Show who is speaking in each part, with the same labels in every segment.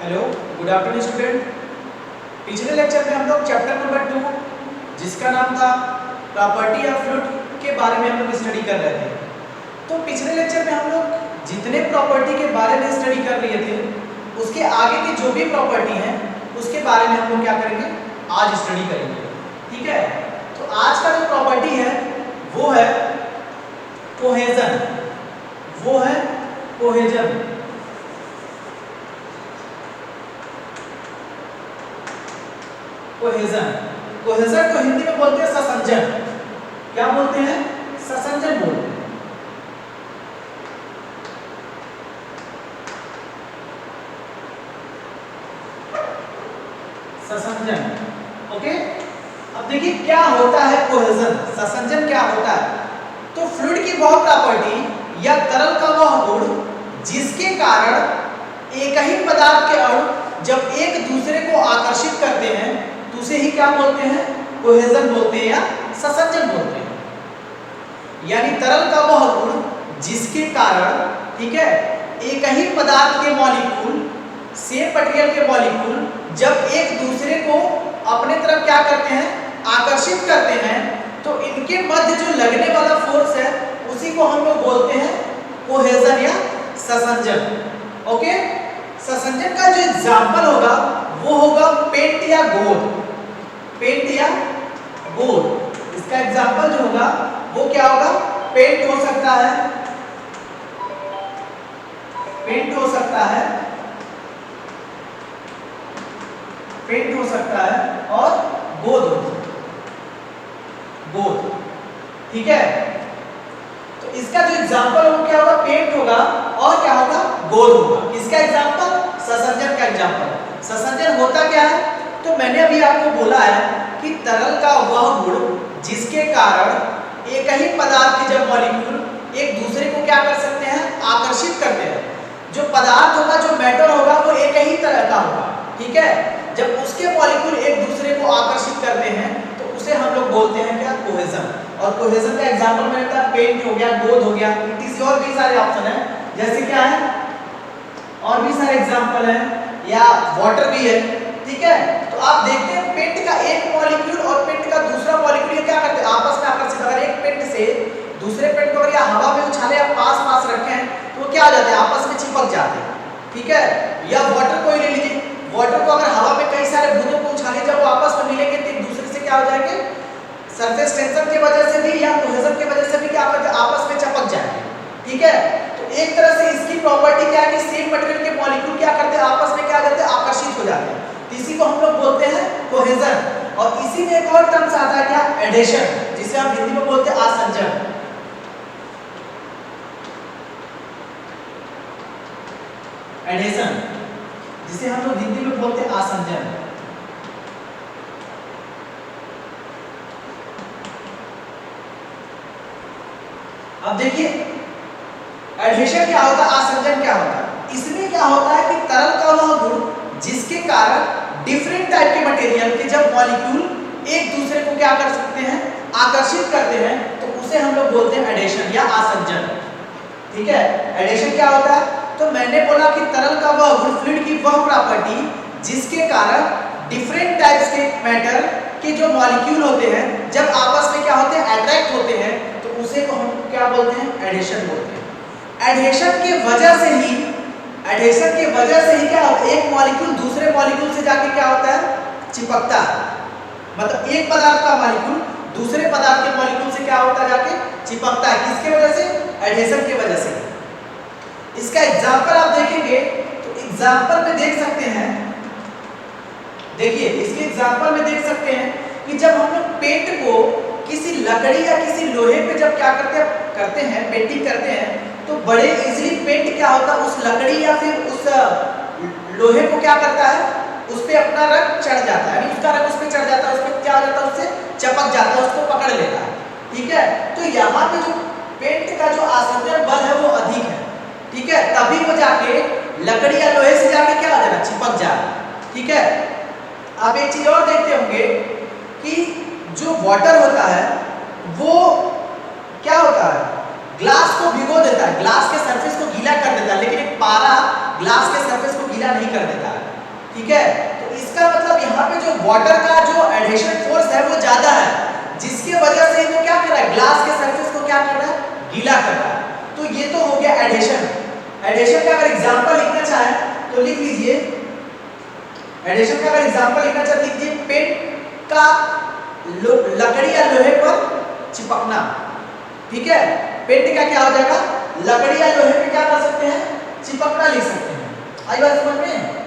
Speaker 1: Hello, good afternoon student. पिछले lecture में हम लोग चैप्टर नंबर 2 जिसका नाम था प्रॉपर्टी ऑफ फ्लूइड के बारे में हम लोग स्टडी कर रहे थे। तो पिछले लेक्चर में हम लोग जितने प्रॉपर्टी के बारे में स्टडी कर रहे थे उसके आगे की जो भी प्रॉपर्टी हैं उसके बारे में हम लोग क्या करेंगे, आज स्टडी करेंगे। ठीक है, तो आज का जो प्रॉपर्टी है वो है कोहेजन। वो है कोहेजन। कोहेजन को हिंदी में बोलते हैं ससंजन। क्या बोलते हैं? ससंजन बोलते हैं। ससंजन। ओके, अब देखिए क्या होता है कोहेजन, ससंजन क्या होता है। तो फ्लूइड की वह प्रॉपर्टी या तरल का वह गुण जिसके कारण एक ही पदार्थ के अणु जब एक दूसरे को आकर्षित करते हैं तो उसे ही क्या बोलते हैं, कोहेजन बोलते हैं या ससंजन बोलते हैं। यानी तरल का वह गुण जिसके कारण, ठीक है, एक ही पदार्थ के मॉलिक्यूल, सेम मटेरियल के मॉलिक्यूल जब एक दूसरे को अपने तरफ क्या करते हैं, आकर्षित करते हैं, तो इनके मध्य जो लगने वाला फोर्स है उसी को हम लोग बोलते हैं कोहेजन या ससंजन। ओके, ससंजन का जो एग्जाम्पल होगा वो होगा पेंट या गोंद। पेंट या गोंद, इसका एग्जाम्पल जो होगा वो क्या होगा, पेंट हो सकता है, पेंट हो सकता है, पेंट हो सकता है और गोंद हो सकता है, गोंद। ठीक है, तो इसका जो एग्जाम्पल होगा क्या होगा, पेंट होगा और क्या होगा, गोंद होगा। इसका एग्जाम्पल ससंजन का एग्जाम्पल। ससंजन होता क्या है, तो मैंने अभी आपको बोला है कि तरल का वह गुण जिसके कारण एक ही पदार्थ के जब मॉलिक्यूल एक दूसरे को क्या कर सकते हैं, आकर्षित करते हैं। जो पदार्थ होगा, जो मैटर होगा वो एक ही तरह का होगा। ठीक है, जब उसके मॉलिक्यूल एक दूसरे को आकर्षित करते हैं तो उसे हम लोग बोलते हैं क्या, कोहेजन। और कोहेजन का एग्जांपल मैंने कहा पेंट हो गया, गोंद हो गया, इसी और भी सारे ऑप्शन है, जैसे क्या है और भी सारे एग्जांपल हैं, या वाटर भी है। ठीक है, तो आप देखते हैं पेंट का एक मॉलिक्यूल और पेंट का दूसरा मॉलिक्यूल ये क्या करते हैं, आपस में आकर्षित। अगर एक पेंट से दूसरे पेंट को अगर हवा में उछाले या पास रखें तो वो क्या हो जाते हैं, आपस में चिपक जाते हैं। ठीक है, या वाटर को ही ले लीजिए, वाटर को अगर हवा में कई सारे बूंदों को उछाले, जब वो आपस में मिलेंगे तो एक दूसरे से क्या हो जाएंगे, सरफेस टेंशन की वजह से भी या कोहेजन की वजह से भी क्या होगा, आपस में चिपक जाएंगे। ठीक है, तो एक तरह से इसकी प्रॉपर्टी क्या है कि सेम मटेरियल के मॉलिक्यूल क्या करते हैं, आपस में क्या करते हैं, आकर्षित हो जाते हैं। इसी को हम लोग बोलते हैं कोहेजन। और इसी में एक और टर्म्स आता है क्या, एडेशन, जिसे हम हिंदी में बोलते हैं आसंजन। एडेशन, जिसे हम लोग हिंदी में बोलते हैं आसंजन। अब देखिए एडहेशन क्या होता है, आसंजन क्या होता है। इसमें क्या होता है कि तरल का वह गुण जिसके कारण डिफरेंट टाइप के मटेरियल के जब मॉलिक्यूल एक दूसरे को क्या कर सकते हैं, आकर्षित करते हैं, तो उसे हम लोग बोलते हैं एडेशन या आसंजन। ठीक है, एडेशन क्या होता है, तो मैंने बोला कि तरल का वह गुण, फ्लूइड की वह प्रॉपर्टी जिसके कारण डिफरेंट टाइप्स के मैटर के जो मॉलिक्यूल होते हैं जब आपस में क्या होते हैं, अट्रैक्ट होते हैं, तो उसे को हम क्या बोलते हैं, एडेशन बोलते हैं। एडेशन की वजह से ही, एडेशन की वजह से ही क्या होता है, एक मॉलिक्यूल दूसरे मॉलिक्यूल से जाके क्या होता है, चिपकता है। मतलब एक पदार्थ का मॉलिक्यूल दूसरे पदार्थ के मॉलिक्यूल से क्या होता है, जाके चिपकता है। किसके वजह से, एडेशन की वजह से। इसका एग्जांपल आप देखेंगे तो एग्जांपल में देख सकते हैं, देखिए इसके एग्जांपल में देख सकते हैं कि जब हम लोग पेंट को किसी लकड़ी या किसी लोहे पे जब क्या करते हैं पेंटिंग करते हैं, तो बड़े इजीली पेंट क्या होता है, उस लकड़ी या फिर उस लोहे को क्या करता है, उस पे अपना रंग चढ़ जाता है, यानी उसका रंग उस पे चढ़ जाता है, उस पे क्या हो जाता है, उससे चिपक जाता है, उसको पकड़ लेता है। ठीक है, तो यहाँ पे जो पेंट का जो आसंजन बल है वो अधिक है। ठीक है, तभी वो जाके लकड़ी या लोहे से जाके क्या हो जाएगा, चिपक जाए। ठीक है, आप एक चीज और देखते होंगे कि जो वाटर होता है वो क्या होता है, ग्लास को भिगो देता है, ग्लास के सरफेस को गीला कर देता है, लेकिन एक पारा ग्लास के सरफेस को गीला नहीं कर देता है। वाटर का जो एडहेशन फोर्स है वो ज्यादा है, जिसकी वजह से वो क्या कर रहा है, ग्लास के सरफेस को क्या कर रहा है, गीला कर रहा है। तो ये तो हो गया एडहेशन। एडहेशन का अगर एग्जांपल लिखना चाहे तो लिख लीजिए, एडहेशन का अगर एग्जांपल लिखना चाहे लिखिए पेंट का लकड़ी या लोहे पर चिपकना। ठीक है, पेंट का क्या हो जाएगा, लकड़ी या लोहे पे क्या कर सकते हैं, चिपकना लिख सकते हैं। आई बात समझ में,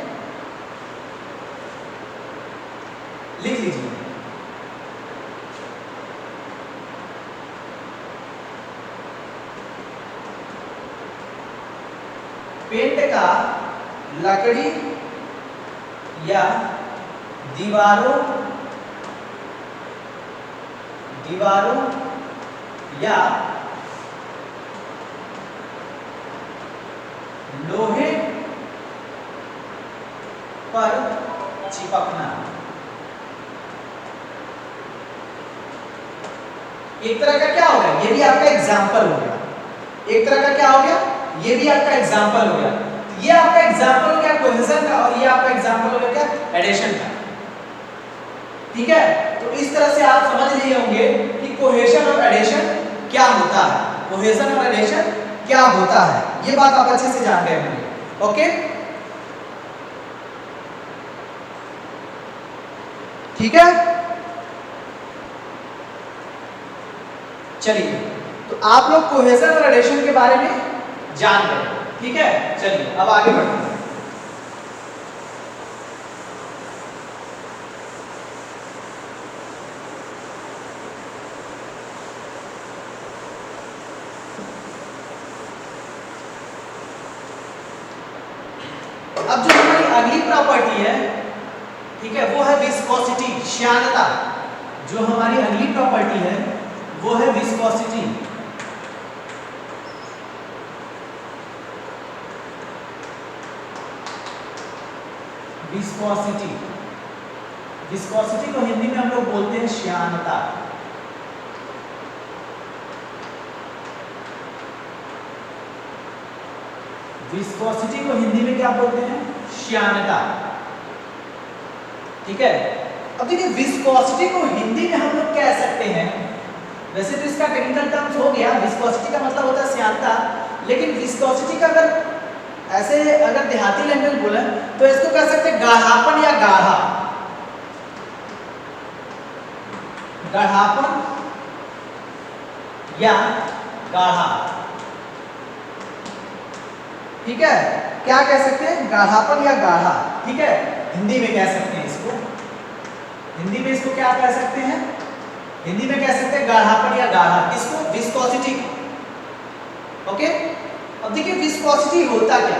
Speaker 1: लिख लीजिए। पेंट का लकड़ी या दीवारों या लोहे पर चिपकना। एक तरह का क्या हो गया, ये भी आपका एग्जाम्पल हो गया। एक तरह का क्या हो गया, ये भी आपका एग्जाम्पल हो गया। ये आपका एग्जाम्पल हो गया कोहेजन का, और ये आपका एग्जाम्पल हो गया क्या, एडिशन का। ठीक है, तो इस तरह से आप समझ लिए होंगे कि कोहेजन और एडिशन क्या होता है, कोहेजन और एडिशन क्या होता है। ये बात आप अच्छे से जान गए होंगे। ओके, ठीक है, चलिए तो आप लोग कोहेजन और एडिशन के बारे में जान गए। ठीक है, चलिए अब आगे बढ़ते हैं। अब जो हमारी अगली प्रॉपर्टी है, ठीक है, वो है विस्कोसिटी, श्यानता। जो हमारी अगली प्रॉपर्टी है वो है विस्कोसिटी। विस्कोसिटी, विस्कोसिटी को हिंदी में हम लोग बोलते हैं श्यानता। विस्कोसिटी को हिंदी में क्या बोलते हैं, श्यानता। ठीक है, अब देखिए विस्कोसिटी को हिंदी में हम लोग कह सकते हैं, वैसे तो इसका टेक्निकल टर्म्स हो गया, विस्कोसिटी का मतलब होता है श्यानता, लेकिन विस्कोसिटी का अगर ऐसे अगर देहाती लैंग्वेज बोले तो इसको कह सकते हैं गाढ़ापन या गाढ़ा, गाढ़ापन या गाढ़ा। ठीक है, क्या कह सकते हैं, गाढ़ापन या गाढ़ा। ठीक है, हिंदी में कह सकते हैं इसको, हिंदी में इसको क्या कह सकते हैं, हिंदी में कह सकते हैं गाढ़ापन या गाढ़ा। किसको, विस्कोसिटी। ओके, अब देखिए विस्कोसिटी होता क्या,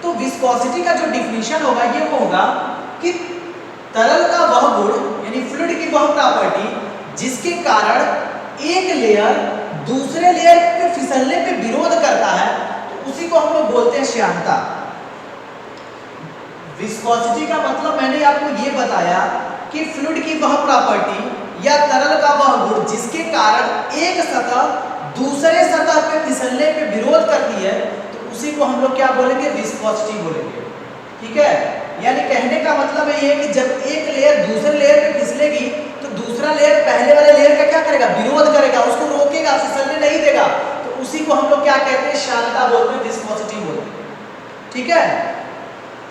Speaker 1: तो विस्कोसिटी का जो डिफिनीशन होगा ये वो होगा कि तरल का वह गुण यानी फ्लूइड की वह प्रॉपर्टी जिसके कारण एक लेयर दूसरे लेयर पे फिसलने पे विरोध करता है, तो उसी को हम लोग बोलते हैं श्यानता। विस्कोसिटी का मतलब मैंने आपको ये बताया कि फ्लूइड की वह प्रॉपर्टी या तरल का वह गुण जिसके कारण एक सतह दूसरे सतह पे फिसलने पे विरोध करती है, तो उसी को हम लोग क्या बोलेंगे, विस्कोसिटी बोलेंगे। ठीक है, यानी कहने का मतलब ये है कि जब एक लेयर दूसरे लेयर पे फिसलेगी तो दूसरा लेयर पहले वाले लेयर का क्या करेगा, विरोध करेगा, उसको रोकेगा, फिसलने नहीं देगा, तो उसी को हम लोग क्या कहते हैं, श्यानता बोलते हैं, विस्कोसिटी बोलते हैं। ठीक है,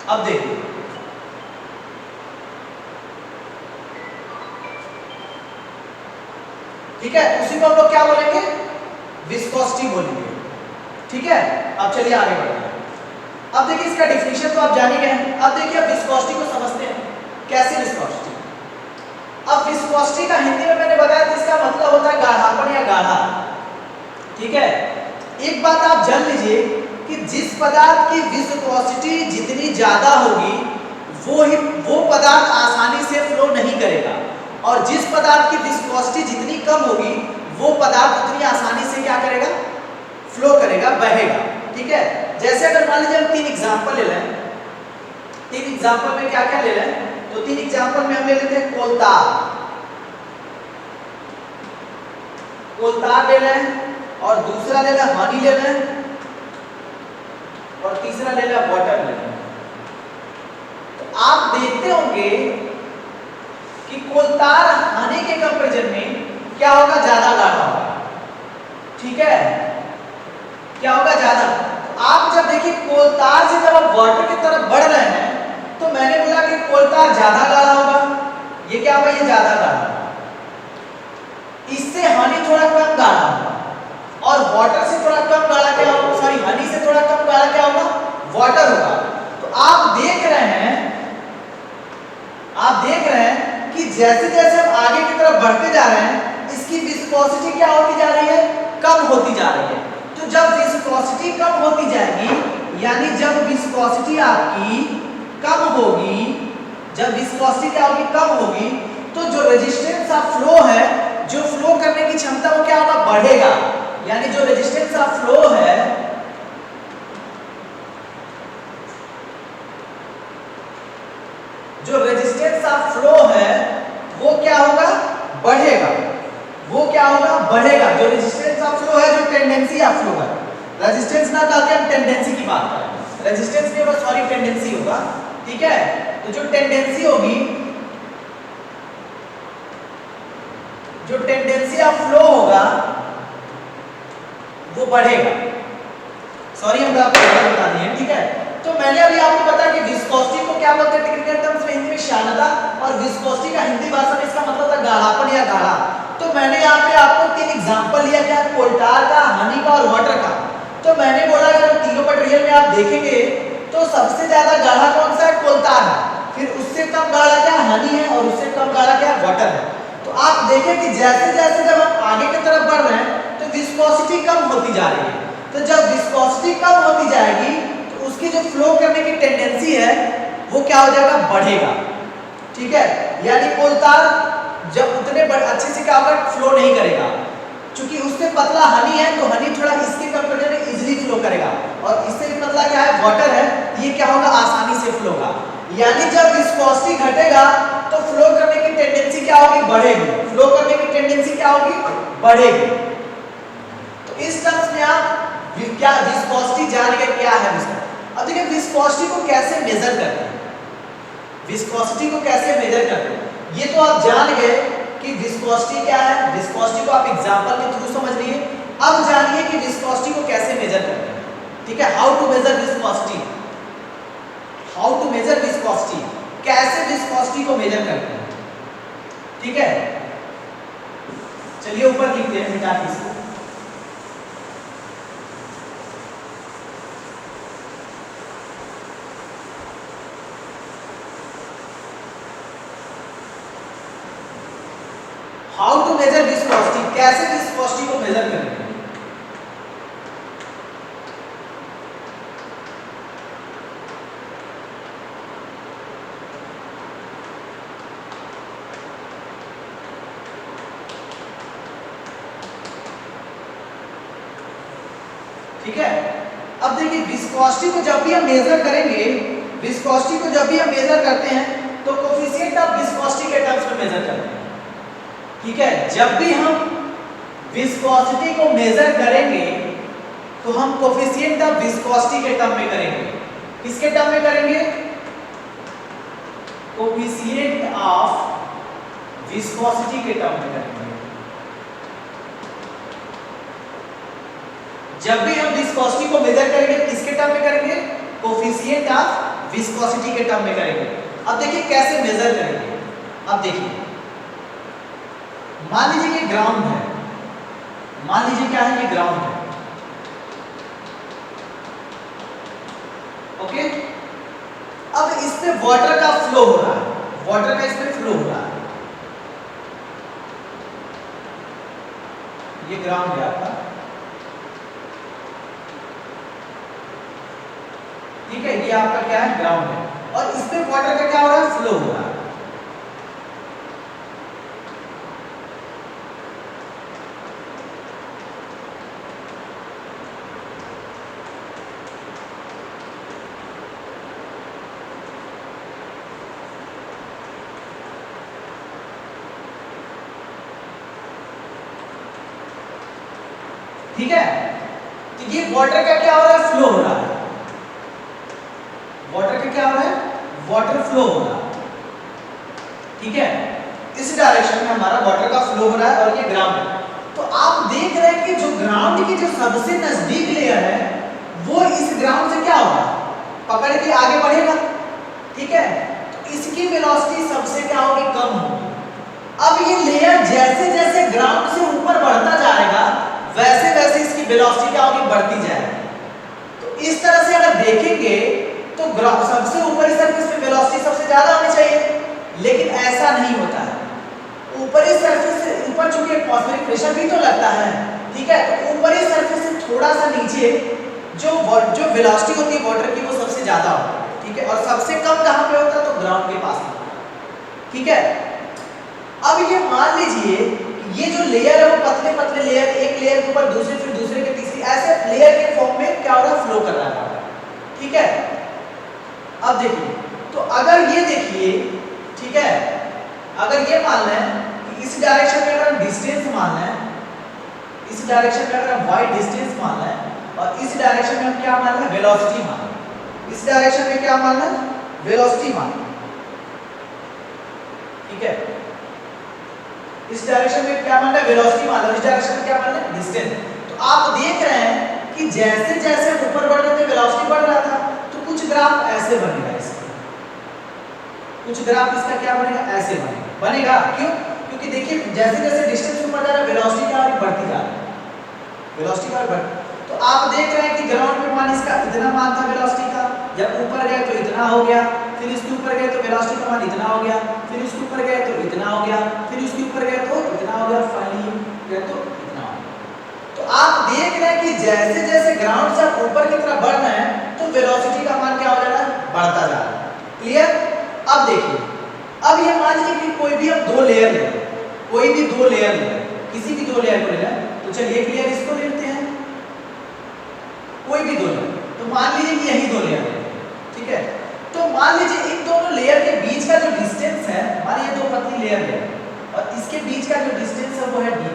Speaker 1: अब देखिए ठीक है, उसी को हम लोग क्या बोलेंगे, विस्कोसिटी बोलेंगे। ठीक है, अब चलिए आगे बढ़ते हैं। अब देखिए इसका डिफिनीशन तो आप जान ही गए हैं। अब देखिए अब विस्कोसिटी को समझते हैं, कैसे विस्कोसिटी। अब विस्कोसिटी का हिंदी में मैंने बताया था, इसका मतलब होता है गाढ़ापन या गाढ़ा। ठीक है, एक बात आप जान लीजिए कि जिस पदार्थ की विस्कोसिटी जितनी ज्यादा होगी वो पदार्थ आसानी से फ्लो नहीं करेगा, और जिस पदार्थ की विस्कोसिटी जितनी कम होगी वो पदार्थ उतनी आसानी से क्या करेगा, फ्लो करेगा, बहेगा। ठीक है, जैसे अगर मान लीजिए हम 3 एग्जांपल ले लें, 3 एग्जांपल में क्या क्या ले लें, तो 3 एग्जांपल में हम ले लेते हैं कोलतार, कोलतार ले लें, और दूसरा ले लें हनी ले लें, और तीसरा ले लें वाटर ले लें। तो आप देखते होंगे कि कोलतार हनी के कंपैरिजन में क्या होगा, ज्यादा गाढ़ा होगा। ठीक है, क्या होगा, ज्यादा। आप जब देखिए कोलतार से जब आप वाटर की तरफ बढ़ रहे हैं तो मैंने बोला कि कोलतार ज्यादा गाढ़ा होगा, ये क्या होगा, ये ज्यादा गाढ़ा होगा। इससे हनी थोड़ा कम गाढ़ा होगा और वाटर से थोड़ा कम गाढ़ा क्या होगा, सॉरी हनी से थोड़ा कम गाढ़ा क्या होगा, वाटर होगा। तो आप देख रहे हैं कि जैसे जैसे हम आगे की तरफ बढ़ते जा रहे हैं इसकी विस्कोसिटी क्या होती जा रही है, कम होती जा रही है। तो जब विस्कोसिटी कम होती जाएगी, यानी जब विस्कोसिटी आपकी कम होगी, जब विस्कोसिटी क्या होगी, कम होगी, तो जो रेजिस्टेंस ऑफ फ्लो है, जो फ्लो करने की क्षमता वो क्या होगा, बढ़ेगा। यानी जो रेजिस्टेंस ऑफ फ्लो है, जो रेजिस्टेंस ऑफ फ्लो है वो क्या होगा, बढ़ेगा। वो क्या होगा, बढ़ेगा। जो रेजिस्टेंस ऑफ फ्लो है, जो टेंडेंसी ऑफ फ्लो है, रेजिस्टेंस ना कह के हम टेंडेंसी की बात करें, रेजिस्टेंस नहीं होगा, सॉरी टेंडेंसी होगा। ठीक है, तो जो टेंडेंसी होगी, जो टेंडेंसी ऑफ फ्लो होगा वो बढ़ेगा। सॉरी हम आपको बता दिए। ठीक है, तो मैंने अभी आपको बताया कि विस्कोसिटी को क्या बोलते हैं टेक्निकल टर्म्स में, हिंदी में श्यानता, और विस्कोसिटी का हिंदी भाषा में इसका मतलब था गाढ़ापन या गाढ़ा। तो मैंने यहाँ पे आपको 3 एग्जांपल लिया, क्या, कोलतार का, हनी का और वाटर का। तो मैंने बोला अगर तीनों मटेरियल में आप देखेंगे तो सबसे ज्यादा गाढ़ा कौन सा है, कोलतार है, फिर उससे कम गाढ़ा क्या, हनी है, और उससे कम गाढ़ा क्या, वाटर है। तो आप देखें कि जैसे जैसे जब हम आगे की तरफ बढ़ रहे हैं तो विस्कोसिटी कम होती जा रही है। तो जब विस्कोसिटी कम होती जाएगी तो उसकी जो फ्लो करने की टेंडेंसी है वो क्या हो जाएगा, बढ़ेगा। ठीक है, यानी कोलतार जब उतने अच्छे से क्या होगा, फ्लो नहीं करेगा। क्योंकि उससे पतला हनी है तो हनी थोड़ा इसके कंपैरिजन में इजीली फ्लो करेगा, और इससे भी पतला क्या है, वाटर है, ये क्या होगा, आसानी से फ्लो होगा। यानी जब विस्कोसिटी घटेगा तो फ्लो करने की टेंडेंसी क्या होगी, बढ़ेगी। फ्लो करने की टेंडेंसी क्या होगी, बढ़ेगी। तो इस टर्म्स में आप क्या विस्कोसिटी जान गए क्या है विस्कोसिटी। अब देखिए विस्कोसिटी को कैसे मेजर करते हैं, विस्कोसिटी को कैसे मेजर करते हैं, ये तो आप जान गए कि विस्कोसिटी क्या है। विस्कोसिटी को आप एग्जांपल के थ्रू समझ लिए। अब जानिए कि विस्कोसिटी को कैसे मेजर करते हैं। ठीक है, how to measure viscosity, how to measure viscosity, कैसे विस्कोसिटी को मेजर करते हैं। ठीक है, चलिए ऊपर लिखते हैं, मिटा के इसको। हाउ टू मेजर विस्कोसिटी, कैसे विस्कोसिटी को मेजर करेंगे। ठीक है, अब देखिए विस्कोसिटी को जब भी हम मेजर करेंगे, विस्कोसिटी को जब भी हम मेजर करते हैं तो कोफिशिएंट ऑफ विस्कोसिटी के टर्म्स में मेजर करते हैं। ठीक है, जब भी हम विस्कोसिटी को मेजर करेंगे तो हम कोफिशिएंट ऑफ विस्कोसिटी के टर्म में करेंगे। किसके टर्म में करेंगे, कोफिशिएंट ऑफ विस्कोसिटी के टर्म में करेंगे। जब भी हम विस्कोसिटी को मेजर करेंगे किसके टर्म में करेंगे, कोफिशिएंट ऑफ विस्कोसिटी के टर्म में करेंगे। अब देखिए कैसे मेजर करेंगे। अब देखिए मान लीजिए कि ग्राउंड है, मान लीजिए क्या है, ये ग्राउंड है। ओके, अब इस पे वाटर का फ्लो हो रहा है, वाटर का इस पे फ्लो हो रहा है। ये ग्राउंड है आपका। ठीक है, ये आपका क्या है, ग्राउंड है, और इस पे वाटर का क्या हो रहा है, फ्लो हो रहा है। ठीक है, तो ये वाटर का क्या हो रहा है, फ्लो हो रहा है। वाटर का क्या हो रहा है, वाटर फ्लो हो रहा है। ठीक है, इस डायरेक्शन में हमारा वाटर का फ्लो हो रहा है और ये ग्राउंड है। तो आप देख रहे हैं कि जो ग्राउंड की जो सबसे नजदीक लेयर है वो इस ग्राउंड से क्या होगा, पकड़ के आगे बढ़ेगा, ठीक है। तो इसकी वेलोसिटी सबसे क्या होगी, कम होगी। अब ये लेयर जैसे जैसे ग्राउंड से ऊपर बढ़ता जाएगा वैसे वैसे इसकी वेलोसिटी क्या होगी, बढ़ती जाएगी। तो इस तरह से अगर देखेंगे तो सबसे ऊपरी सरफेस पे वेलोसिटी सबसे ज्यादा होनी चाहिए, लेकिन ऐसा नहीं होता है। ऊपरी सरफेस से ऊपर चूंकि एटमॉस्फेरिक प्रेशर भी तो लगता है, ठीक है, तो ऊपरी सरफेस से थोड़ा सा नीचे जो वेलोसिटी होती है वाटर की वो सबसे ज्यादा होती है, ठीक है। और सबसे कम कहां पे होता है, तो ग्राउंड के पास होता है, ठीक है। अब ये मान लीजिए ये जो लेयर है वो पतले पतले लेयर, एक लेयर के ऊपर दूसरे, फिर दूसरे के तीसरी, ऐसे लेयर के फॉर्म में क्या हो रहा है, फ्लो कर रहा है, ठीक है। अब देखिए, तो अगर ये देखिए, ठीक है, अगर ये मान लें कि इस डायरेक्शन में अगर हम डिस्टेंस मान लें, इस डायरेक्शन में अगर हम y डिस्टेंस मान लें और इस डायरेक्शन में हम क्या मान लें, वेलोसिटी मान लें। इस डायरेक्शन में क्या मान लें, वेलोसिटी मान लें, ठीक है। इस डायरेक्शन में क्या मान लें, वेलोसिटी मान लें, इस डायरेक्शन में क्या मान लें, डिस्टेंस। तो आप देख रहे हैं कि जैसे जैसे ऊपर बढ़ रहे थे वेलोसिटी बढ़ रहा था, तो कुछ ग्राफ ऐसे बनेगा इसका, कुछ ग्राफ इसका क्या बनेगा, ऐसे बनेगा। क्यों? क्योंकि देखिए जैसे जैसे डिस्टेंस ऊपर जा रहा है वेलोसिटी क्या बढ़ती जा रही है, वेलोसिटी क्या बढ़। तो आप देख रहे हैं कि ग्राउंड पे मान इसका इतना मान था वेलोसिटी का, जब ऊपर गए तो इतना हो गया, फिर इसके ऊपर गए तो वेलोसिटी का मान इतना हो गया, फिर इसके ऊपर गए तो इतना हो गया, फिर इसके ऊपर गए तो इतना हो गया, फाइनली गए तो इतना हो गया। तो आप देख रहे हैं कि जैसे जैसे ग्राउंड से ऊपर की तरफ बढ़ रहे हैं तो वेलोसिटी का मान क्या हो जा रहा है, बढ़ता जा रहा है। क्लियर? अब देखिए, अब ये मान लीजिए कि कोई भी हम दो लेयर ले, कोई भी दो लेयर ले, किसी भी दो लेयर को ले लें, तो चलिए एक लेयर इसको लेते हैं, कोई भी दो लेयर, तो मान लीजिए कि यही दो लेयर है, ठीक है। तो मान लीजिए इन दोनों लेयर के बीच का जो डिस्टेंस है, मान लीजिए दो पतली लेयर है और इसके बीच का जो डिस्टेंस है वो है dy,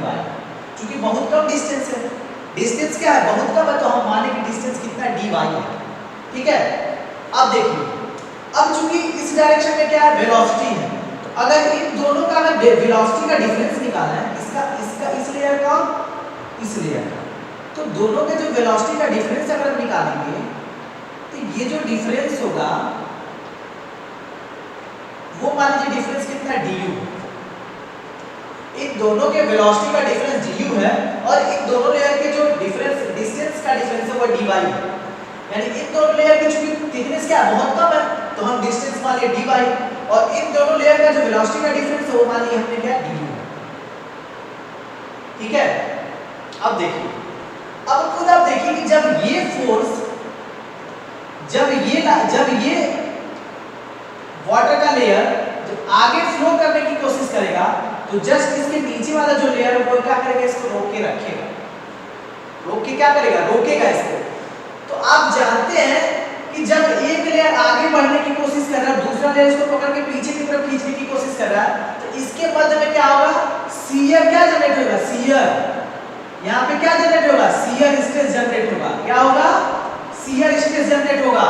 Speaker 1: क्योंकि बहुत कम डिस्टेंस है। डिस्टेंस क्या है, बहुत कम है, तो हम माने कि डिस्टेंस कितना है, dy है, ठीक है। अब देखिए, अब चूंकि इस डायरेक्शन में क्या है, वेलोसिटी है, तो अगर इन दोनों का हमें वेलोसिटी का डिफरेंस निकालना है, इसका इसका इस लेयर का इस लेयर का, तो दोनों के जो वेलोसिटी का डिफरेंस अगर हम निकालेंगे तो ये जो डिफरेंस होगा वो मान लीजिए डिफरेंस कितना है, du। इन दोनों के वेलोसिटी का डिफरेंस du है और इन दोनों लेयर के जो डिफरेंस डिस्टेंस का डिफरेंस है वो dy है। यानी इन दोनों लेयर की चूंकि थिकनेस क्या है, बहुत कम है, तो हम डिस्टेंस मान लिए dy, और इन दोनों लेयर का जो वेलोसिटी का डिफरेंस है वो मान लिए हमने क्या, du, ठीक है। अब देखिए, अब खुद आप देखिए कि जब ये फोर्स, जब ये वाटर का लेयर जब आगे फ्लो करने की कोशिश करेगा तो जस्ट इसके नीचे वाला जो लेयर है वो क्या करेगा, इसको रोक के रखेगा, रोक के क्या करेगा, रोकेगा इसको। तो आप जानते हैं कि जब एक लेयर आगे बढ़ने की कोशिश कर रहा है, दूसरा लेयर इसको पकड़ के पीछे की तरफ खींचने की कोशिश कर रहा है, तो इसके मध्य में क्या होगा, शियर क्या जनरेट होगा, शियर, यहाँ पे क्या जनरेट होगा, शियर स्ट्रेस जनरेट होगा। क्या होगा, शियर स्ट्रेस जनरेट होगा।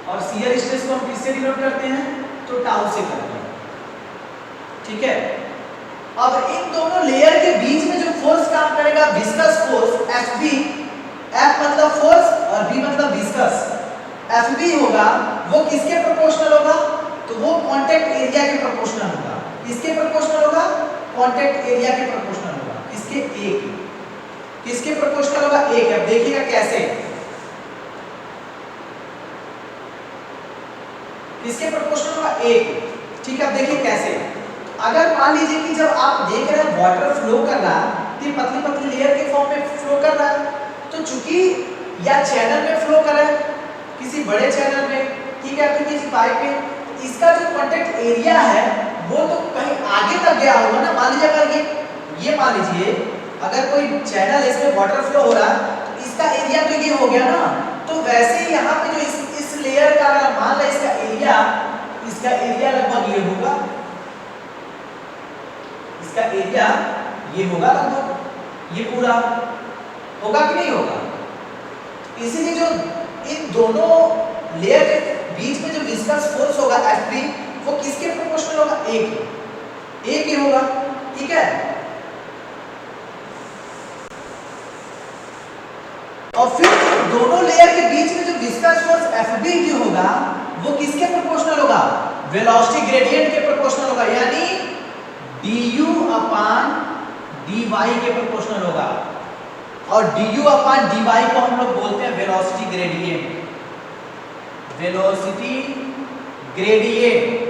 Speaker 1: और शियर स्ट्रेस को हम किससे डिनोट करते हैं, तो टाउ से करते हैं, ठीक है। अब इन दोनों लेयर के बीच में जो फोर्स काम करेगा, विस्कस फोर्स Fb, F मतलब फोर्स और B मतलब विस्कस, Fb होगा वो किसके प्रोपोर्शनल होगा, तो वो कांटेक्ट एरिया के प्रोपोर्शनल होगा। किसके प्रोपोर्शनल होगा, कांटेक्ट एरिया के प्रोपोर्शनल होगा। किसके, A के। किसके प्रोपोर्शनल होगा, A के। अब देखिएगा कैसे, किसके प्रोपोर्शनल होगा, A के, ठीक है। अब देखिए कैसे, अगर मान लीजिए कि जब आप देख रहे हैं वाटर फ्लो कर रहा है, तो पतली पतली लेयर के फॉर्म में फ्लो कर रहा है, तो चूंकि या चैनल में फ्लो कर रहा है, किसी बड़े चैनल में, ठीक है, फिर किसी पाइप में, तो इसका जो कांटेक्ट एरिया है वो तो कहीं आगे तक गया होगा ना। मान लीजिए अगर ये मान लीजिए अगर कोई चैनल है, इसमें वाटर फ्लो हो रहा है, तो इसका एरिया तो ये हो गया ना। तो वैसे ही यहाँ पे जो इस लेयर का अगर मान लें इसका एरिया लगभग ये होगा, इसका एरिया ये होगा लगभग, ये पूरा होगा कि नहीं होगा। इसीलिए जो इन दोनों लेयर के बीच में जो विस्कस फोर्स होगा Fb वो किसके प्रोपोर्शनल होगा? A के होगा। ठीक है, और फिर दोनों लेयर के बीच में जो विस्कस फोर्स Fb जो होगा वो किसके प्रोपोर्शनल होगा? वेलोसिटी ग्रेडियंट के प्रोपोर्शनल होगा, यानी du अपॉन dy के प्रोपोर्शनल होगा। और du अपॉन dy को हम लोग बोलते हैं velocity gradient. Velocity gradient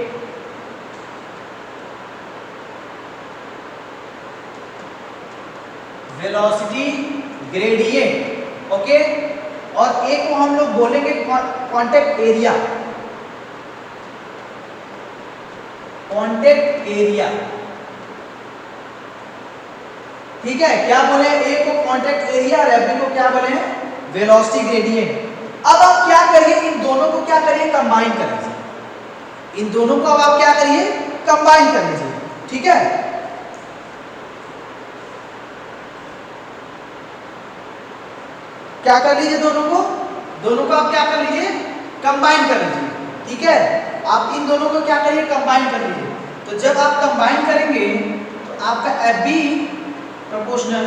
Speaker 1: velocity gradient okay. और एक को हम लोग बोलेंगे कांटेक्ट एरिया। कांटेक्ट एरिया, ठीक है, क्या बोले? ए को कांटेक्ट एरिया और एफ को क्या बोले हैं? Velocity gradient. अब आप क्या करिए, इन दोनों को क्या करिए? कंबाइन कर लीजिए। इन दोनों को अब आप क्या करिए? कंबाइन कर लीजिए। ठीक है, क्या कर लीजिए? दोनों को आप क्या कर लीजिए? कंबाइन कर लीजिए। ठीक है, आप इन दोनों को क्या करिए? कंबाइन कर लीजिए। तो जब आप कंबाइन करेंगे तो आपका F B proportional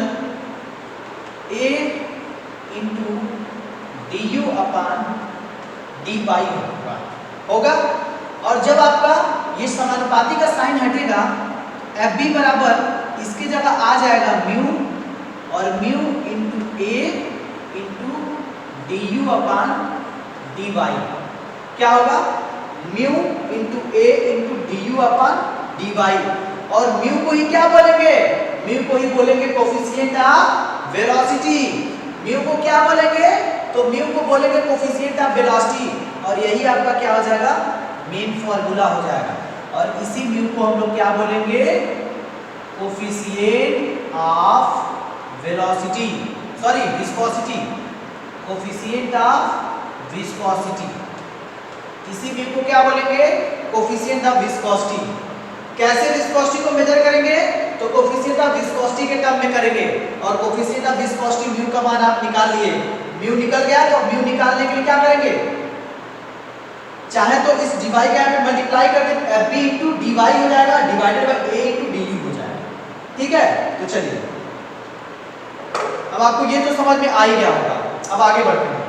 Speaker 1: A into D U upon D Y होगा। और जब आपका ये समानुपाती का साइन हटेगा, एफ बी बराबर इसकी जगह आ जाएगा म्यू, और mu into A into D U upon D Y. क्या होगा? Mu into A into D U upon D Y. और म्यू को ही क्या बोलेंगे? म्यू को ही बोलेंगे कोफिशिएंट ऑफ वेलोसिटी। म्यू को क्या बोलेंगे? तो म्यू को बोलेंगे कोफिशिएंट ऑफ वेलोसिटी। और यही आपका क्या हो जाएगा? मेन फॉर्मूला हो जाएगा। और इसी म्यू को हम लोग क्या बोलेंगे? Coefficient of velocity, sorry viscosity, coefficient of viscosity. इसी म्यू को क्या बोलेंगे? Coefficient of viscosity. कैसे विस्कोसिटी को मेजर करेंगे? तो कोफिशिएंट ऑफ विस्कोसिटी के टर्म में करेंगे। और कोफिशिएंट ऑफ विस्कोसिटी म्यू का मान आप निकाल लिए। म्यू निकल गया, तो म्यू निकालने के लिए क्या करेंगे? चाहे तो इस dy का यहाँ पे मल्टीप्लाई करके fb इंटू dy हो जाएगा, divided by a into du हो जाएगा। ठीक है, तो चलिए अब आपको ये तो समझ में आ ही गया होगा। अब आगे बढ़ते हैं।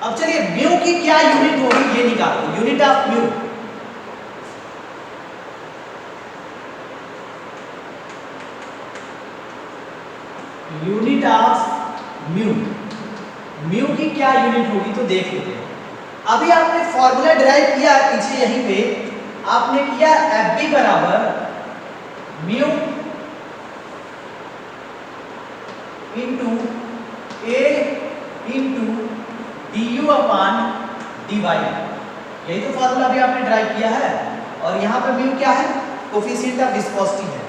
Speaker 1: अब चलिए म्यू की क्या यूनिट होगी ये निकालो। Unit of mu, unit of mu, mu की क्या यूनिट होगी तो देख लेते हैं। अभी आपने फॉर्मूला डिराइव किया पीछे यहीं पे, आपने किया एफ बी बराबर mu into A into D U upon D Y. यही तो फॉर्मूला अभी आपने ड्राइव किया है। और यहाँ पे म्यू क्या है? कोफिशिएंट ऑफ विस्कोसिटी है।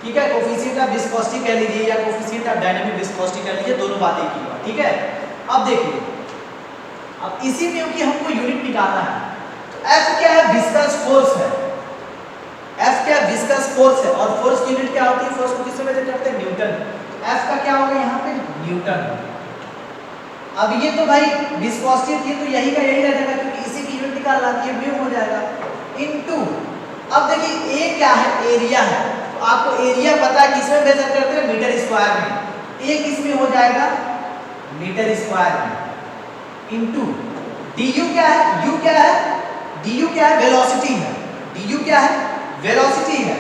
Speaker 1: ठीक है, कोफिशिएंट ऑफ विस्कोसिटी कह लीजिए या कोफिशिएंट ऑफ डायनामिक विस्कोसिटी कह लीजिए, दोनों बातें एक ही बात। ठीक है, अब देखिए, अब इसी म्यू की हमको यूनिट निकालना है। तो एफ क्या है? विस्कस फोर्स है। एफ क्या? विस्कस फोर्स है। और फोर्स की यूनिट क्या होती है? फोर्स को किससे मेजर करते हैं? न्यूटन। तो एफ का क्या होगा यहाँ पे? न्यूटन। अब ये तो भाई विस्कोसिटी थी तो यही का यही रह जाएगा, क्योंकि इसी की यूनिट निकालना है, ये म्यू हो जाएगा इनटू। अब देखिए ए क्या है? एरिया है। तो आपको एरिया पता है किसमें मेजर करते हैं? मीटर स्क्वायर में। ए किस में हो जाएगा? मीटर स्क्वायर में इनटू du क्या है? u क्या है? du क्या है? वेलोसिटी है। du क्या है? वेलोसिटी है।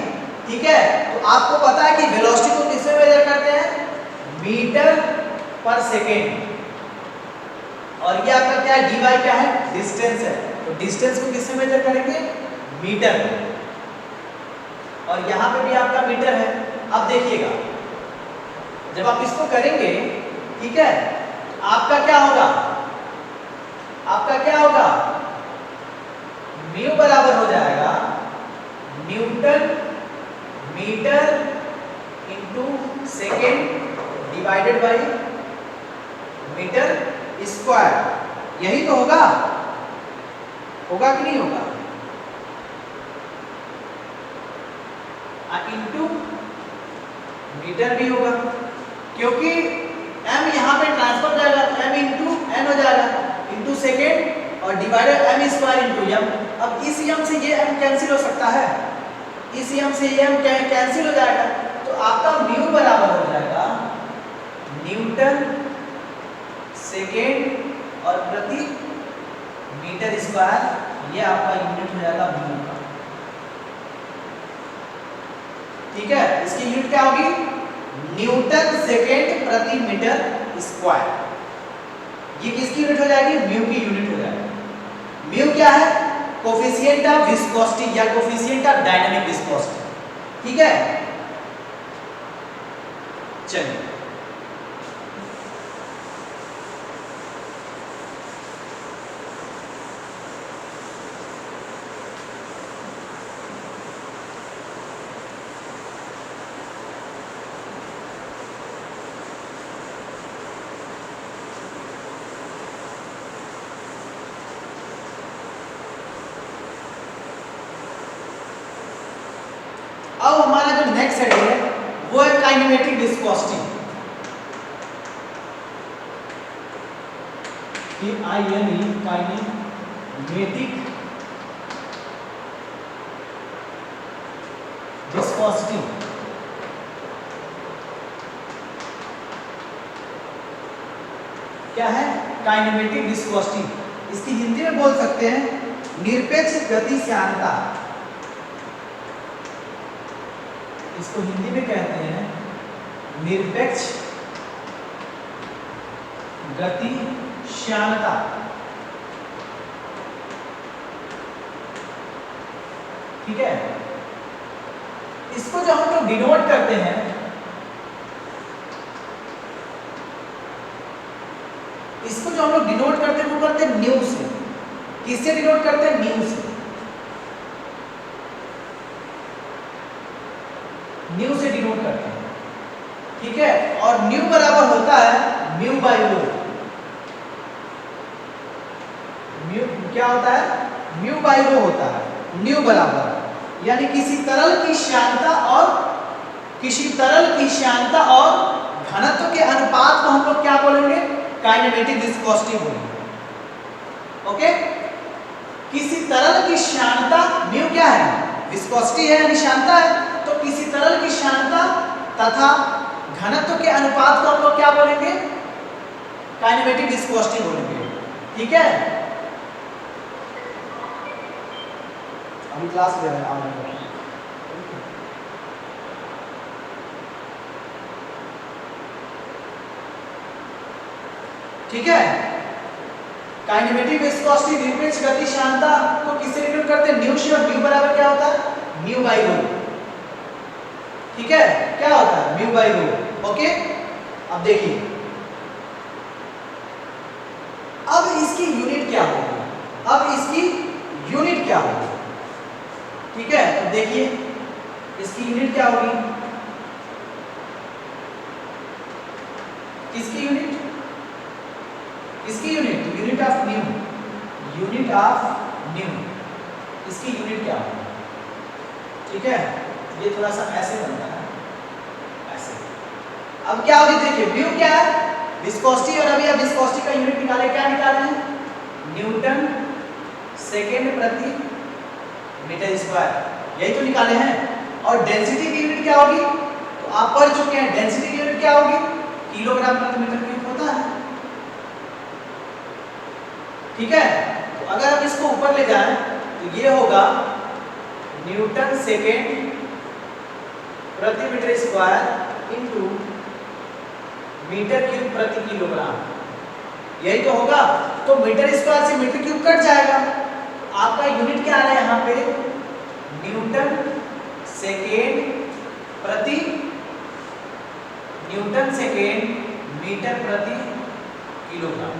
Speaker 1: ठीक है, तो आपको पता है कि वेलोसिटी को किसमें मेजर करते हैं? मीटर पर सेकेंड। और ये आपका क्या है? dy क्या है? डिस्टेंस है। तो डिस्टेंस को किससे मेजर करेंगे? मीटर। और यहाँ पे भी आपका मीटर है। अब देखिएगा, जब आप इसको करेंगे, ठीक है, आपका क्या होगा? आपका क्या होगा? म्यू बराबर हो जाएगा newton metre into second divided by metre square. यही तो होगा, होगा कि नहीं होगा? इंटू मीटर भी होगा, क्योंकि m यहाँ पे ट्रांसफर हो जाएगा, m इंटू n हो जाएगा, इंटू सेकेंड और divided m square into m। अब इस m से ये m कैंसिल हो सकता है, इस m से ये m कैंसिल हो जाएगा, तो आपका म्यू बराबर हो जाएगा न्यूटन सेकेंड और प्रति मीटर स्क्वायर। ये आपका यूनिट हो जाएगा म्यू का। ठीक है, इसकी यूनिट क्या होगी? न्यूटन सेकेंड प्रति मीटर स्क्वायर। ये किसकी यूनिट हो जाएगी? म्यू की यूनिट हो जाएगी। म्यू क्या है? कोफिशिएंट ऑफ विस्कोसिटी या कोफिशिएंट ऑफ डायनामिक विस्कोसिटी। ठीक है, चलिए अब हमारा जो नेक्स्ट हेड है वो है काइनेमेटिक विस्कोसिटी। Kinematic viscosity. क्या है? Kinematic viscosity. इसकी हिंदी में बोल सकते हैं निरपेक्ष गतिशीलता। इसको हिंदी में कहते हैं निरपेक्ष गतिशीलता। ठीक है, इसको जो हम लोग डिनोट करते हैं, इसको जो हम लोग डिनोट करते हैं वो करते हैं न्यू से। किससे डिनोट करते हैं? न्यू से। न्यू से डिनोट करते हैं। ठीक है, और न्यू बराबर होता है म्यू बाई रो। म्यू क्या होता है? म्यू बाई रो होता है। न्यू बराबर यानी किसी तरल की श्यानता और घनत्व के अनुपात को हम लोग क्या बोलेंगे? काइनेमेटिक विस्कोसिटी बोलेंगे। ओके, किसी तरल की श्यानता, म्यू क्या है? विस्कोसिटी है यानी श्यानता है, तो किसी तरल की श्यानता तथा घनत्व के अनुपात को हम लोग क्या बोलेंगे? काइनेमेटिक विस्कोसिटी बोलेंगे। ठीक है, अभी क्लास ले रहे हैं। ठीक है, काइनेमेटिक विस्कोसिटी निरपेक्ष गतिशीलता को किससे डिनोट करते हैं? न्यू से। और न्यू बराबर क्या होता है? Mu by rho. ठीक है, क्या होता है? Mu by rho. ओके, अब देखिए, अब इसकी यूनिट क्या होगी? अब इसकी यूनिट क्या होगी? ठीक है, तो देखिए इसकी यूनिट क्या होगी? किसकी यूनिट? इसकी unit, unit of new. Unit of new, इसकी यूनिट क्या होगी? ठीक है, ये थोड़ा सा ऐसे बनता है, ऐसे। अब क्या होगी? देखिए म्यू क्या है? विस्कोसिटी। और अभी आप विस्कोसिटी का यूनिट निकाले, क्या निकाले हैं? न्यूटन सेकेंड प्रति मीटर स्क्वायर। यही तो निकाले हैं। और डेंसिटी की यूनिट क्या होगी? तो आप पढ़ चुके हैं, डेंसिटी की यूनिट क्या होगी? किलोग्राम प्रति मीटर क्यूब होता है। ठीक है, तो अगर आप इसको ऊपर ले जाएं तो ये होगा न्यूटन सेकेंड प्रति metre square into metre cube प्रति किलोग्राम। यही तो होगा। तो मीटर स्क्वायर से मीटर क्यूब कट जाएगा, आपका यूनिट क्या आ रहा है यहाँ पे? न्यूटन सेकेंड प्रति मीटर प्रति kilogram.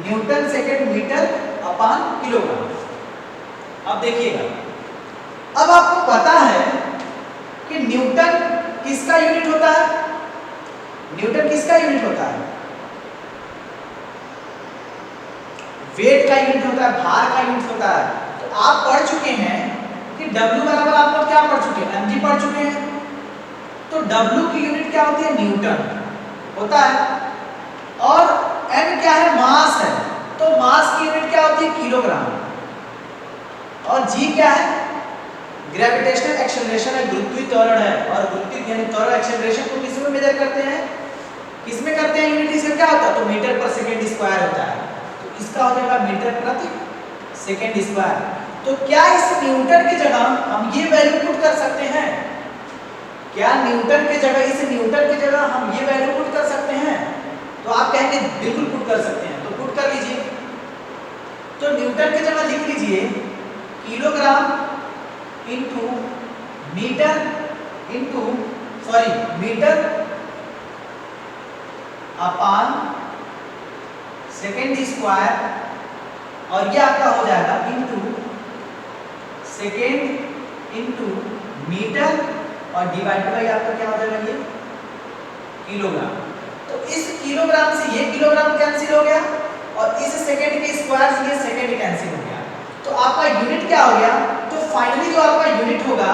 Speaker 1: Newton second metre upon kilogram. अब देखिएगा, अब आपको पता है कि न्यूटन किसका यूनिट होता है? न्यूटन किसका यूनिट होता है? वेट का यूनिट होता है, भार का यूनिट होता है। तो आप पढ़ चुके हैं कि W बराबर आप लोग क्या पढ़ चुके हैं? mg पढ़ चुके हैं। तो W की यूनिट क्या होती है? न्यूटन होता है। और m क्या है? मास है। तो मास की यूनिट क्या होती है? किलोग्राम। और g क्या है? ग्रेविटेशनल एक्सेलरेशन है, गुरुत्वीय त्वरण है। और गुरुत्वीय यानी त्वरण एक्सेलरेशन को किस में मेजर करते हैं? किस में करते हैं यूनिट? इसका क्या होता है? तो मीटर पर सेकंड स्क्वायर होता है। तो इसका हो जाएगा मीटर प्रति सेकंड स्क्वायर। तो क्या इस न्यूटन की जगह हम ये वैल्यू पुट कर सकते हैं? क्या न्यूटन की जगह, इस न्यूटन की जगह हम ये वैल्यू पुट कर सकते हैं? तो आप कहेंगे बिल्कुल पुट कर सकते हैं। तो पुट कर लीजिए। तो न्यूटन की जगह लिख लीजिए kilogram into metre into metre upon second square, और ये आपका हो जाएगा इनटू सेकेंड इनटू मीटर और डिवाइड बाय आपका क्या हो जाएगा? ये किलोग्राम। तो इस किलोग्राम से ये किलोग्राम कैंसिल हो गया और इस सेकेंड के स्क्वायर से ये सेकेंड कैंसिल हो गया। तो आपका यूनिट क्या हो गया? तो फाइनली जो आपका यूनिट होगा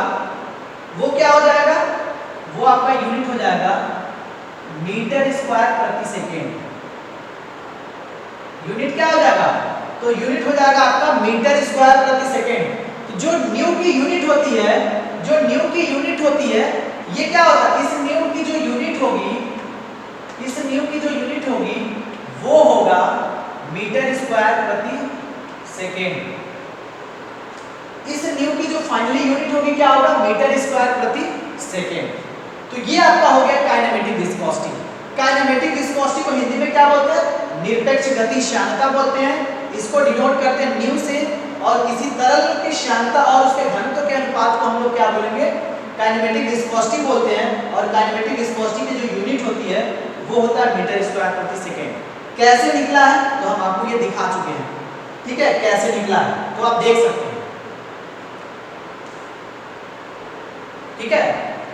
Speaker 1: वो क्या हो जाएगा? वो आपका यूनिट हो जाएगा मीटर स्क्वायर प्रति सेकेंड। यूनिट क्या हो जाएगा? तो यूनिट हो जाएगा आपका मीटर स्क्वायर प्रति सेकेंड। तो जो न्यू की यूनिट होती है, जो न्यू की यूनिट होती है, ये क्या होता है? इस न्यू की जो यूनिट होगी, इस न्यू की जो यूनिट होगी वो होगा मीटर स्क्वायर प्रति सेकेंड। इस न्यू की जो फाइनली यूनिट होगी क्या होगा? मीटर स्क्वायर प्रति सेकेंड। तो ये आपका हो गया काइनेमेटिक विस्कोसिटी। काइनेमेटिक विस्कोसिटी को हिंदी में क्या बोलते हैं? निरपेक्ष गति श्यानता बोलते हैं। इसको डिनोट करते हैं न्यू से। और किसी तरल की श्यानता और उसके घनत्व के अनुपात को हम लोग क्या बोलेंगे? काइनेमेटिक विस्कोसिटी बोलते हैं। और काइनेमेटिक विस्कोसिटी की जो यूनिट होती है वो होता है मीटर स्क्वायर प्रति सेकेंड। कैसे निकला है? तो हम आपको ये दिखा चुके हैं। ठीक है, कैसे निकला है तो आप देख सकते हैं। ठीक है,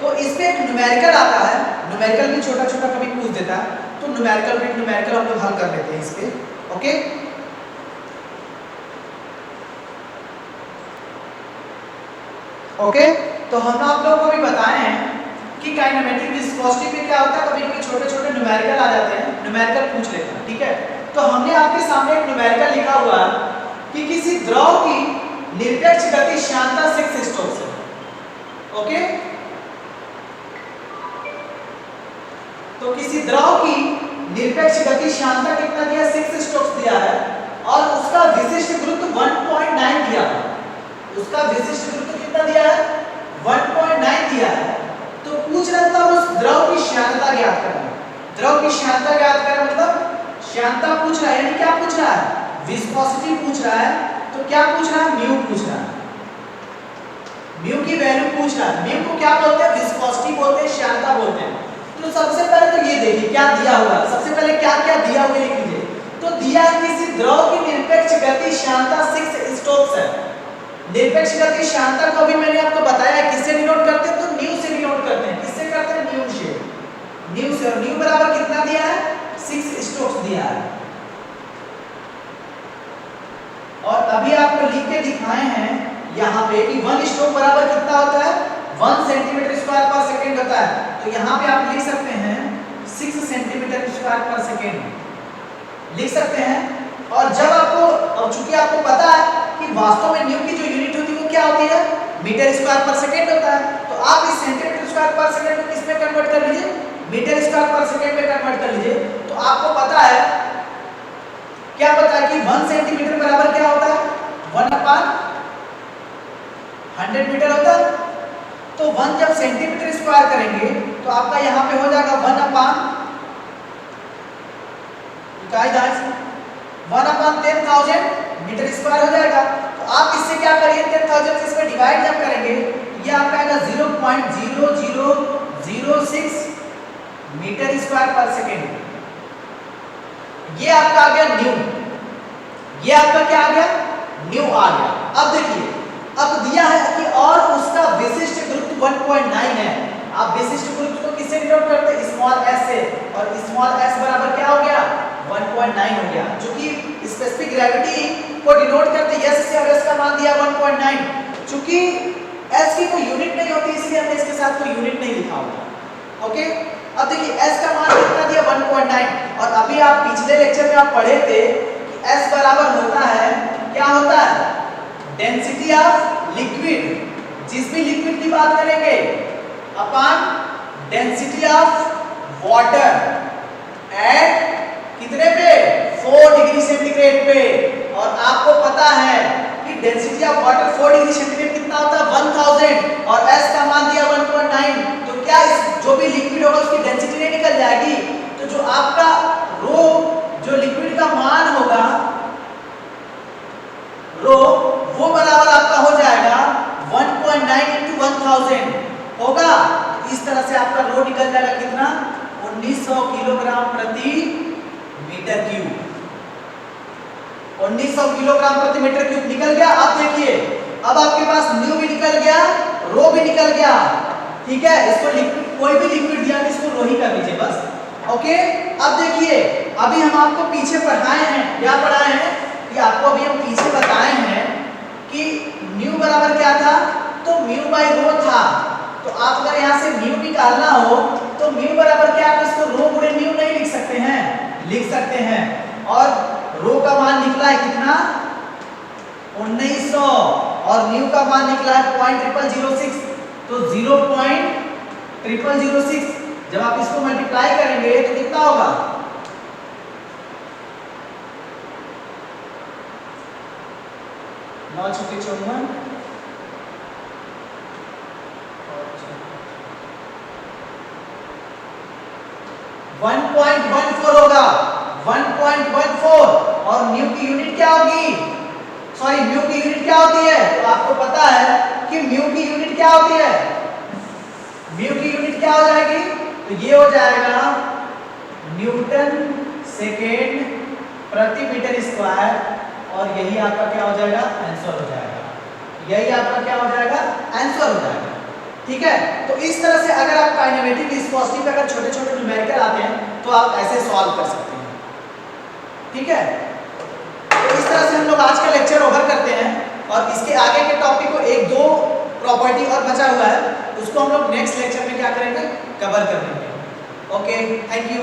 Speaker 1: तो इस पे एक न्यूमेरिकल आता है। न्यूमेरिकल भी छोटा छोटा कभी पूछ देता है, तो न्यूमेरिकल हम लोग हल कर लेते हैं इस पे। ओके, ओके, तो हम आप लोगों को भी बताए हैं कि काइनेमेटिक विस्कोसिटी पे क्या होता है, कभी कभी छोटे छोटे न्यूमेरिकल आ जाते हैं, न्यूमेरिकल पूछ लेते हैं। ठीक है, तो हमने आपके सामने एक न्यूमेरिकल लिखा हुआ है कि किसी द्रव की निरपेक्ष गति श्यानता 6 स्टोक्स है। ओके, तो किसी द्रव की निरपेक्ष गति श्यानता कितना दिया? 6 स्टोक्स दिया है। और उसका विशिष्ट गुरुत्व 1.9 दिया है। उसका विशिष्ट गुरुत्व कितना दिया है? 1.9 दिया है। तो पूछ रहा था उस द्रव की श्यानता ज्ञात करना। द्रव की श्यानता ज्ञात करना मतलब श्यानता पूछ रहा है, यानी क्या पूछ रहा है? विस्कोसिटी पूछ रहा है। तो क्या पूछ रहा है? म्यू पूछ रहा है। म्यू की वैल्यू पूछ रहा है। म्यू को क्या बोलते हैं? विस्कोसिटी बोलते हैं, श्यानता बोलते हैं। तो सबसे पहले तो ये देखिए क्या दिया हुआ है। सबसे पहले क्या क्या दिया हुआ लिख लीजिए। तो दिया है किसी द्रव की निरपेक्ष गति श्यानता 6 स्टोक्स है। निरपेक्ष गति श्यानता को अभी मैंने आपको बताया है किससे डिनोट करते हैं? तो न्यू से डिनोट करते हैं। किससे करते हैं? न्यू से। न्यू से। और न्यू बराबर कितना दिया है? 6 स्टोक्स दिया है। और अभी आपको लिख के दिखाए हैं यहाँ पे कि 1 स्ट्रोक बराबर कितना होता है? 1 सेंटीमीटर स्क्वायर पर सेकंड होता है। तो यहाँ पे आप लिख सकते हैं 6 सेंटीमीटर स्क्वायर पर सेकंड लिख सकते हैं। और जब आपको, और चूंकि आपको पता है कि वास्तव में न्यू की जो यूनिट होती है वो क्या होती है? मीटर स्क्वायर पर सेकंड होता है। तो आप इस सेंटीमीटर स्क्वायर पर सेकंड को किस में कन्वर्ट कर लीजिए? मीटर स्क्वायर पर सेकंड में कन्वर्ट कर लीजिए। तो आपको पता है, क्या पता है कि 1 सेंटीमीटर बराबर क्या होता है? 1/100 मीटर होता है। तो 1 जब सेंटीमीटर स्क्वायर करेंगे तो आपका यहाँ पे हो जाएगा 1/10,000 मीटर स्क्वायर हो जाएगा। तो आप इससे क्या करिए? 10,000 से इसमें डिवाइड जब करेंगे ये आपका आएगा 0.0006 मीटर स्क्वायर पर सेकेंड। ये आपका आ गया न्यू। ये आपका क्या आ गया? न्यू आ गया। अब देखिए, अब दिया है कि और उसका विशिष्ट गुरुत्व टू 1.9 है। आप विशिष्ट गुरुत्व को किससे डिनोट करते हैं? स्मॉल s से, और स्मॉल s बराबर क्या हो गया? 1.9 हो गया, जो कि स्पेसिफिक ग्रेविटी को डिनोट करते हैं। s से और s का मान दिया 1.9। चूंकि s की कोई यूनिट नहीं होती इसलिए हमने इसके साथ कोई यूनिट नहीं लिखा होगा। ओके, अब देखिए s का मान कितना दिया? 1.9। और अभी आप पिछले लेक्चर में आप पढ़े थे कि s बराबर होता है, क्या होता है? डेंसिटी ऑफ लिक्विड, जिस भी लिक्विड की बात करेंगे, upon density of water at कितने पे? 4 डिग्री सेंटीग्रेड पे। और आपको पता है कि density of water 4 degree centigrade कितना होता है? 1000, और s का मान दिया 1.9। तो क्या इस जो भी लिक्विड होगा उसकी डेंसिटी नहीं निकल जाएगी? तो जो आपका रो, जो लिक्विड का मान होगा रो, वो बराबर आपका हो जाएगा 1.9 into 1000 होगा। इस तरह से आपका रो निकल जाएगा कितना? 1900 किलोग्राम प्रति मीटर क्यूब। 1900 किलोग्राम प्रति मीटर क्यूब निकल गया। अब देखिए, अब आपके पास न्यू भी निकल गया, रो भी निकल गया। ठीक है, इसको लिक्विड, कोई भी लिक्विड दिया तो इसको रो ही कर लीजिए बस। ओके, अब देखिए, अभी हम आपको पीछे पढ़ाए हैं, क्या पढ़ाए हैं कि आपको अभी हम पीछे बताए हैं कि न्यू बराबर क्या था? तो म्यू बाई रो था। तो आप अगर यहाँ से म्यू निकालना हो तो म्यू बराबर क्या? आप इसको रो गुणे म्यू नहीं लिख सकते हैं? लिख सकते हैं। और रो का मान निकला है कितना? 1900, और म्यू का मान निकला है 0.0006। तो 0.0006 जब आप इसको मल्टीप्लाई करेंगे तो कितना होगा? 9 छक्के 54, 1.14 होगा, 1.14। और म्यू की यूनिट क्या होगी? सॉरी, म्यू की यूनिट क्या होती है? तो आपको पता है कि म्यू की यूनिट क्या होती है? म्यू की यूनिट क्या हो जाएगी? तो ये हो जाएगा न्यूटन सेकेंड प्रति मीटर स्क्वायर, और यही आपका क्या हो जाएगा? आंसर हो जाएगा। यही आपका क्या हो जाएगा? आंसर हो जाएगा। ठीक है, तो इस तरह से अगर आप काइनेमेटिक विस्कोसिटी पे अगर छोटे छोटे न्यूमेरिकल आते हैं तो आप ऐसे सॉल्व कर सकते हैं। ठीक है, तो इस तरह से हम लोग आज का लेक्चर ओवर करते हैं, और इसके आगे के टॉपिक को 1-2 प्रॉपर्टी और बचा हुआ है, उसको हम लोग नेक्स्ट लेक्चर में क्या करेंगे? कवर कर लेंगे। Okay, thank you.